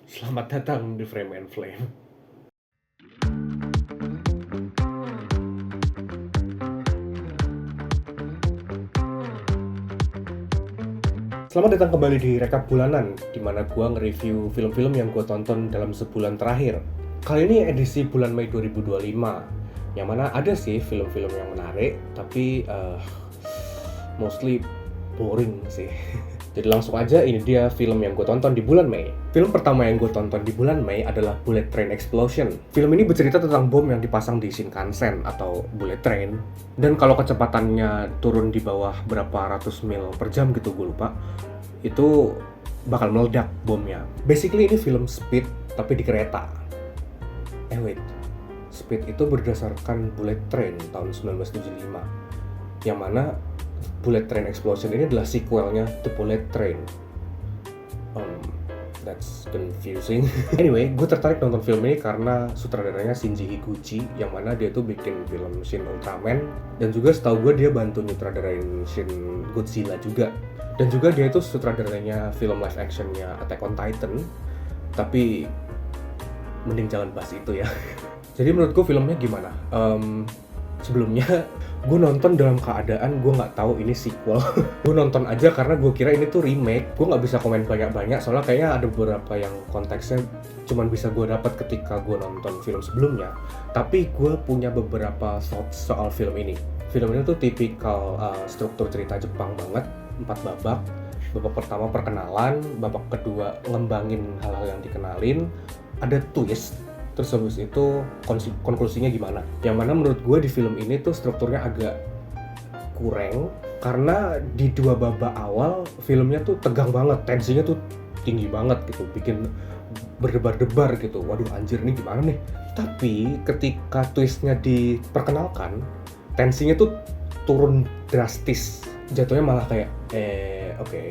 Selamat datang di Frame and Flame. Selamat datang kembali di Rekap Bulanan, di mana gue nge-review film-film yang gue tonton dalam sebulan terakhir. Kali ini edisi bulan Mei 2025, yang mana ada sih film-film yang menarik, tapi mostly boring sih. Jadi langsung aja, ini dia film yang gue tonton di bulan Mei. Film pertama yang gue tonton di bulan Mei adalah Bullet Train Explosion. Film ini bercerita tentang bom yang dipasang di Shinkansen atau bullet train. Dan kalau kecepatannya turun di bawah berapa ratus mil per jam gitu, gue lupa, itu bakal meledak bomnya. Basically ini film Speed tapi di kereta. Wait, Speed itu berdasarkan Bullet Train tahun 1975, yang mana Bullet Train Explosion ini adalah sequelnya The Bullet Train. That's confusing. Anyway, gue tertarik nonton film ini karena sutradaranya Shinji Higuchi, yang mana dia tuh bikin film Shin Ultraman, dan juga setahu gue dia bantu nyutradarain Shin Godzilla juga. Dan juga dia itu sutradaranya film live actionnya Attack on Titan. Tapi mending jangan bahas itu ya. Jadi menurutku filmnya gimana? Sebelumnya gue nonton dalam keadaan gue nggak tahu ini sequel. Gue nonton aja karena gue kira ini tuh remake. Gue nggak bisa komen banyak-banyak soalnya kayaknya ada beberapa yang konteksnya cuman bisa gue dapat ketika gue nonton film sebelumnya. Tapi gue punya beberapa thoughts soal film ini. Film ini tuh tipikal struktur cerita Jepang banget, 4 babak. Babak pertama perkenalan, babak kedua ngembangin hal-hal yang dikenalin, ada twist. Terus habis itu konklusinya gimana? Yang mana menurut gue di film ini tuh strukturnya agak kurang, karena di 2 babak awal filmnya tuh tegang banget, tensinya tuh tinggi banget gitu, bikin berdebar-debar gitu. Waduh anjir, ini gimana nih? Tapi ketika twistnya diperkenalkan, tensinya tuh turun drastis. Jatuhnya malah kayak oke.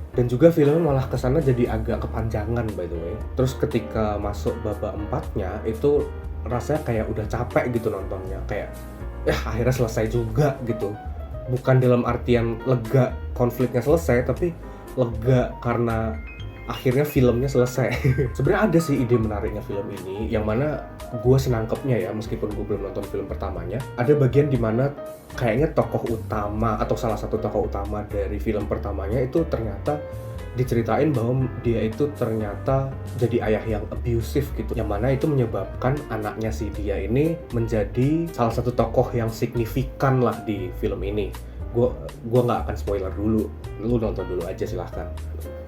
Dan juga filmnya malah kesana jadi agak kepanjangan by the way. Terus ketika masuk babak 4-nya itu rasanya kayak udah capek gitu nontonnya. Kayak akhirnya selesai juga gitu. Bukan dalam artian lega konfliknya selesai, tapi lega karena akhirnya filmnya selesai. Sebenarnya ada sih ide menariknya film ini, yang mana gue senangkepnya ya, meskipun gue belum nonton film pertamanya. Ada bagian dimana kayaknya tokoh utama atau salah satu tokoh utama dari film pertamanya itu ternyata diceritain bahwa dia itu ternyata jadi ayah yang abusive gitu, yang mana itu menyebabkan anaknya si dia ini menjadi salah satu tokoh yang signifikan lah di film ini. Gue nggak akan spoiler dulu, lu nonton dulu aja silahkan.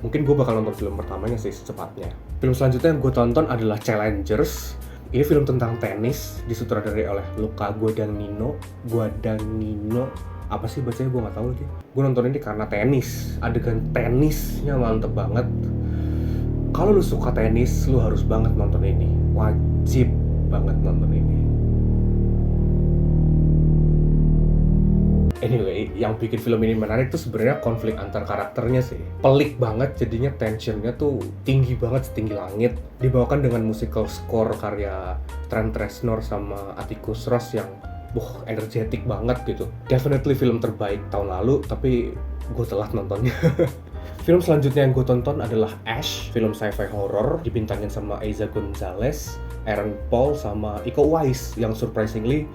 Mungkin gue bakal nonton film pertamanya sih secepatnya. Film selanjutnya yang gue tonton adalah Challengers. Ini film tentang tenis, disutradarai oleh Luca Guadagnino. Apa sih bacanya, gue nggak tahu lagi. Gue nonton ini karena tenis, adegan tenisnya mantep banget. Kalau lu suka tenis, lu harus banget nonton ini. Wajib banget nonton ini. Anyway, yang bikin film ini menarik tuh sebenarnya konflik antar karakternya sih. Pelik banget, jadinya tensionnya tuh tinggi banget, setinggi langit. Dibawakan dengan musical score karya Trent Reznor sama Atticus Ross yang energetik banget gitu. Definitely film terbaik tahun lalu, tapi gue telat nontonnya. Film selanjutnya yang gue tonton adalah Ash, film sci-fi horror dibintangin sama Eiza Gonzalez, Aaron Paul, sama Iko Uwais, yang surprisingly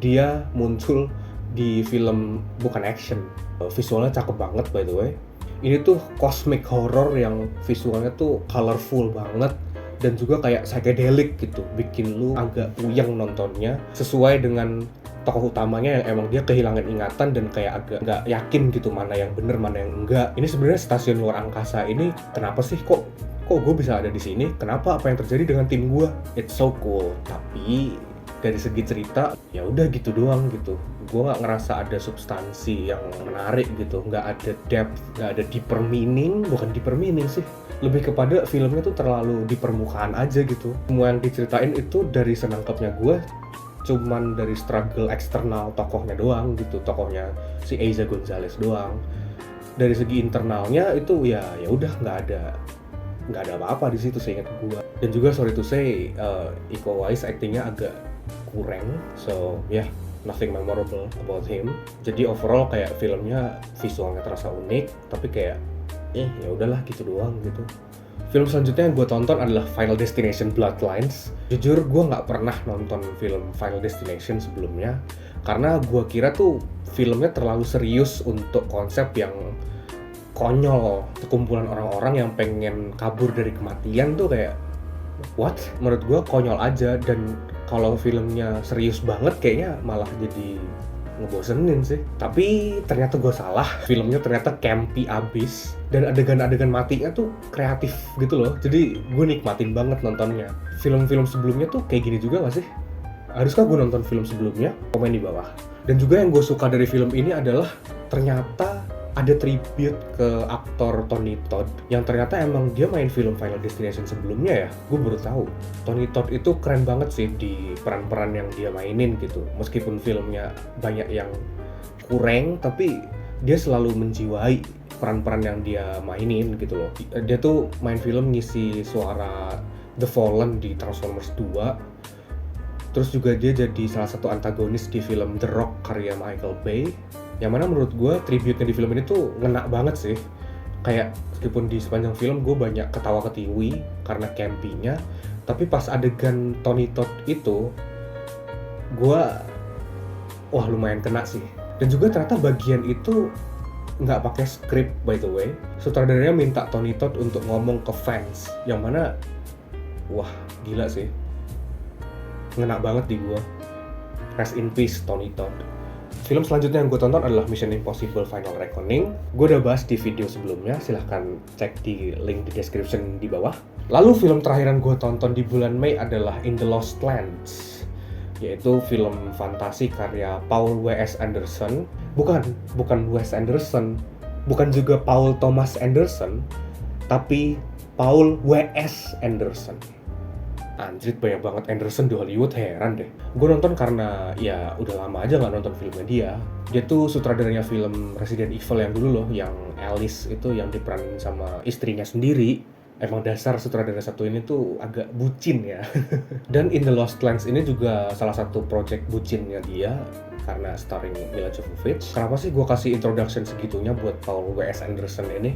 dia muncul di film bukan action. Visualnya cakep banget by the way. Ini tuh cosmic horror yang visualnya tuh colorful banget dan juga kayak psychedelic gitu, bikin lu agak puyeng nontonnya. Sesuai dengan tokoh utamanya yang emang dia kehilangan ingatan dan kayak agak nggak yakin gitu mana yang bener mana yang enggak. Ini sebenarnya stasiun luar angkasa ini kenapa sih kok gue bisa ada di sini? Kenapa, apa yang terjadi dengan tim gue? It's so cool. Tapi dari segi cerita ya udah gitu doang gitu. Gue nggak ngerasa ada substansi yang menarik gitu, nggak ada depth, nggak ada deeper meaning. Bukan deeper meaning sih, lebih kepada filmnya tuh terlalu di permukaan aja gitu. Semua yang diceritain itu dari senangkapnya gue cuman dari struggle eksternal tokohnya doang gitu, tokohnya si Eiza Gonzalez doang. Dari segi internalnya itu ya udah nggak ada apa-apa di situ seingat gue. Dan juga sorry to say, Iko Uwais actingnya agak kurang, so ya nothing memorable about him. Jadi overall kayak filmnya visualnya terasa unik, tapi kayak ya udahlah gitu doang gitu. Film selanjutnya yang gue tonton adalah Final Destination Bloodlines. Jujur gue nggak pernah nonton film Final Destination sebelumnya, karena gue kira tuh filmnya terlalu serius untuk konsep yang konyol. Sekumpulan orang-orang yang pengen kabur dari kematian tuh kayak what? Menurut gue konyol aja, dan kalau filmnya serius banget kayaknya malah jadi ngebosenin sih. Tapi ternyata gue salah, filmnya ternyata campy abis, dan adegan-adegan matinya tuh kreatif gitu loh. Jadi gue nikmatin banget nontonnya. Film-film sebelumnya tuh kayak gini juga gak sih? Haruskah gue nonton film sebelumnya? Komen di bawah. Dan juga yang gue suka dari film ini adalah ternyata ada tribute ke aktor Tony Todd yang ternyata emang dia main film Final Destination sebelumnya ya. Gue baru tahu. Tony Todd itu keren banget sih di peran-peran yang dia mainin gitu. Meskipun filmnya banyak yang kurang, tapi dia selalu menjiwai peran-peran yang dia mainin gitu loh. Dia tuh main film ngisi suara The Fallen di Transformers 2. Terus juga dia jadi salah satu antagonis di film The Rock karya Michael Bay. Yang mana menurut gue tribute-nya di film ini tuh ngena banget sih. Kayak meskipun di sepanjang film gue banyak ketawa-ketiwi karena campy-nya, tapi pas adegan Tony Todd itu gue lumayan kena sih. Dan juga ternyata bagian itu nggak pakai skrip by the way. Sutradaranya minta Tony Todd untuk ngomong ke fans, yang mana gila sih, ngena banget di gue. Rest in peace Tony Todd. Film selanjutnya yang gue tonton adalah Mission Impossible Final Reckoning. Gue udah bahas di video sebelumnya, silahkan cek di link di description di bawah. Lalu film terakhir yang gue tonton di bulan Mei adalah In the Lost Lands, yaitu film fantasi karya Paul W.S. Anderson. Bukan Wes Anderson, bukan juga Paul Thomas Anderson, tapi Paul W.S. Anderson. Anjrit, banyak banget Anderson di Hollywood, heran deh. Gue nonton karena ya udah lama aja gak nonton filmnya dia. Dia tuh sutradaranya film Resident Evil yang dulu loh, yang Alice itu yang diperanin sama istrinya sendiri. Emang dasar sutradara satu ini tuh agak bucin ya. Dan In the Lost Lands ini juga salah satu project bucinnya dia, karena starring Mila Jovovich. Kenapa sih gue kasih introduction segitunya buat Paul W.S. Anderson ini?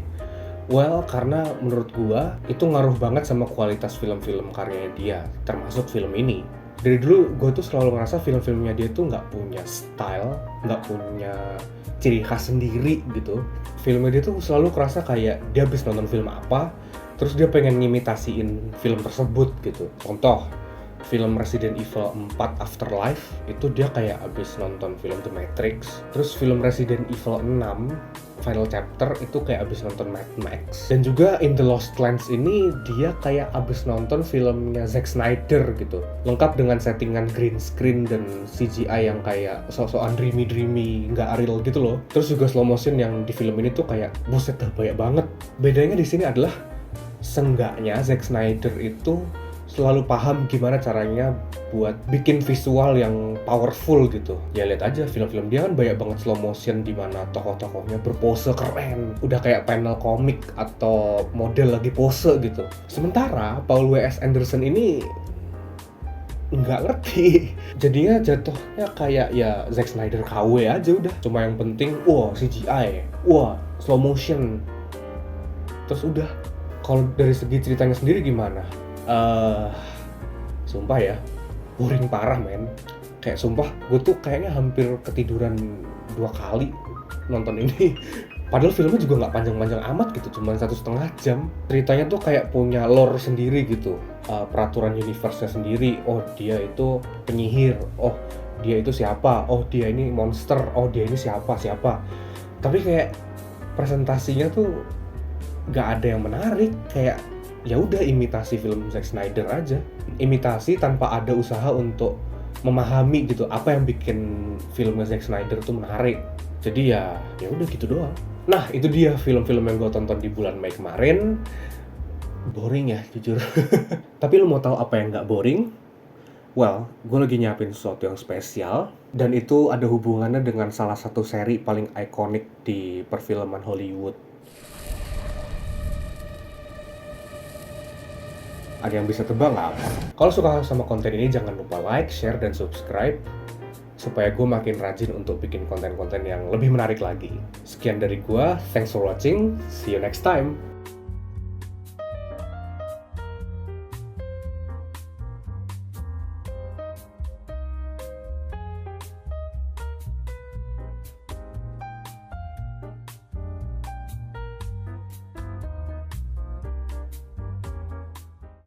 Well, karena menurut gua itu ngaruh banget sama kualitas film-film karyanya dia, termasuk film ini. Dari dulu gua tuh selalu ngerasa film-filmnya dia tuh nggak punya style, nggak punya ciri khas sendiri gitu. Filmnya dia tuh selalu kerasa kayak dia habis nonton film apa, terus dia pengen ngimitasiin film tersebut gitu. Contoh, film Resident Evil 4 Afterlife itu dia kayak abis nonton film The Matrix. Terus film Resident Evil 6 Final Chapter itu kayak abis nonton Mad Max. Dan juga In the Lost Lands ini dia kayak abis nonton filmnya Zack Snyder gitu, lengkap dengan settingan green screen dan CGI yang kayak sok-sokan dreamy nggak real gitu loh. Terus juga slow motion yang di film ini tuh kayak buset dah banyak banget. Bedanya di sini adalah seenggaknya Zack Snyder itu selalu paham gimana caranya buat bikin visual yang powerful gitu. Ya lihat aja film-film dia kan banyak banget slow motion di mana tokoh-tokohnya berpose keren, udah kayak panel komik atau model lagi pose gitu. Sementara Paul W.S. Anderson ini nggak ngerti, jadinya jatuhnya kayak ya Zack Snyder KW aja udah. Cuma yang penting CGI, slow motion, terus udah. Kalau dari segi ceritanya sendiri gimana? Sumpah ya, boring parah men. Kayak sumpah, gue tuh kayaknya hampir ketiduran 2 kali nonton ini. Padahal filmnya juga nggak panjang-panjang amat gitu, cuma 1,5 jam. Ceritanya tuh kayak punya lore sendiri gitu, peraturan universe-nya sendiri. Oh dia itu penyihir, oh dia itu siapa, oh dia ini monster, oh dia ini siapa. Tapi kayak presentasinya tuh nggak ada yang menarik, kayak ya udah imitasi film Zack Snyder aja. Imitasi tanpa ada usaha untuk memahami gitu apa yang bikin filmnya Zack Snyder tuh menarik. Jadi ya udah gitu doang. Nah, itu dia film-film yang gue tonton di bulan Mei kemarin. Boring ya jujur. Tapi lo mau tahu apa yang nggak boring? Well, gue lagi nyiapin sesuatu yang spesial, dan itu ada hubungannya dengan salah satu seri paling ikonik di perfilman Hollywood. Ada yang bisa tebak nggak? Kalau suka sama konten ini jangan lupa like, share, dan subscribe. supaya gue makin rajin untuk bikin konten-konten yang lebih menarik lagi. Sekian dari gue, thanks for watching, see you next time.